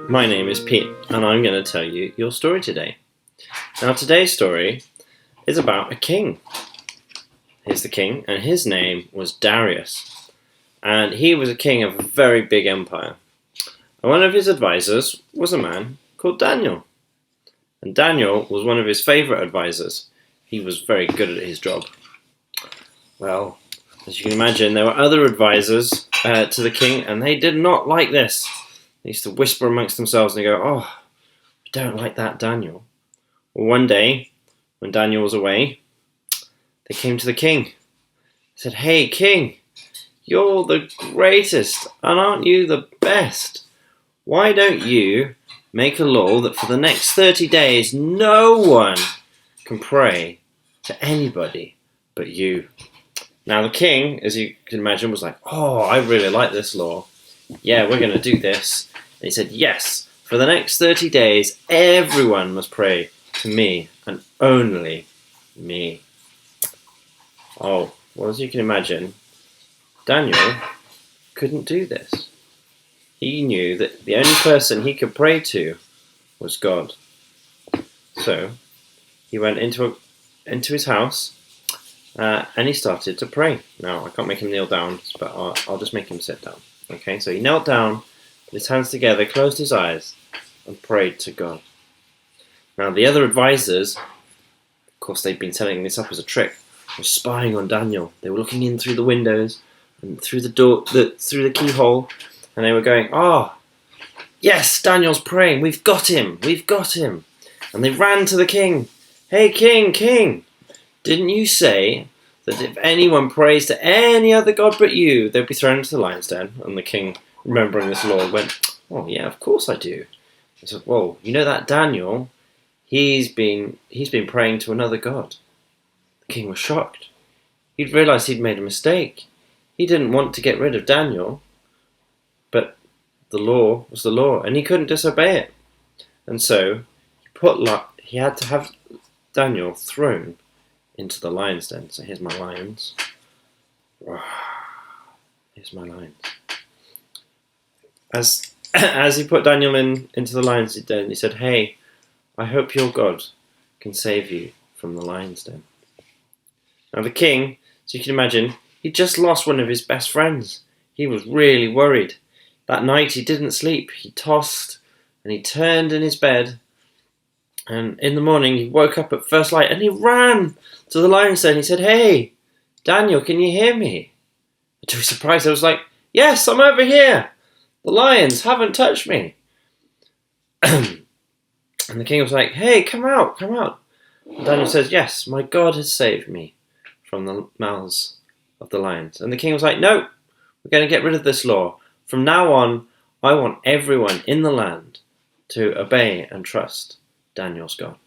My name is Pete, and I'm going to tell you your story today. Now, today's story is about a king. Here's the king, and his name was Darius. And he was a king of a very big empire. And one of his advisors was a man called Daniel. And Daniel was one of his favourite advisors. He was very good at his job. Well, as you can imagine, there were other advisors to the king, and they did not like this. They used to whisper amongst themselves and go, "Oh, we don't like that Daniel." Well, one day, when Daniel was away, they came to the king. They said, "Hey, king, you're the greatest, and aren't you the best? Why don't you make a law that for the next 30 days, no one can pray to anybody but you?" Now, the king, as you can imagine, was like, "Oh, I really like this law. Yeah, we're going to do this." And he said, "Yes, for the next 30 days, everyone must pray to me and only me." Oh, well, as you can imagine, Daniel couldn't do this. He knew that the only person he could pray to was God. So he went into his house and he started to pray. Now, I can't make him kneel down, but I'll just make him sit down. Okay, so he knelt down, put his hands together, closed his eyes, and prayed to God. Now, the other advisors, of course, they'd been setting this up as a trick, were spying on Daniel. They were looking in through the windows and through the door, through the keyhole, and they were going, "Oh, yes, Daniel's praying. We've got him. We've got him." And they ran to the king. "Hey, king, didn't you say that if anyone prays to any other god but you, they'd be thrown into the lion's den?" And the king, remembering this law, went, "Oh yeah, of course I do." He said, "Well, you know that Daniel, he's been praying to another god." The king was shocked. He'd realised he'd made a mistake. He didn't want to get rid of Daniel, but the law was the law, and he couldn't disobey it. And so he had to have Daniel thrown into the lion's den. So here's my lions. Here's my lions. As he put Daniel into the lion's den, he said, "Hey, I hope your God can save you from the lion's den." Now the king, as you can imagine, he'd just lost one of his best friends. He was really worried. That night he didn't sleep. He tossed and he turned in his bed. And in the morning he woke up at first light and he ran to the lion's den. He said, "Hey, Daniel, can you hear me?" And to his surprise, I was like, "Yes, I'm over here. The lions haven't touched me." And the king was like, "Hey, come out. And Daniel says, "Yes, my God has saved me from the mouths of the lions." And the king was like, "No, we're going to get rid of this law. From now on, I want everyone in the land to obey and trust Daniel's God."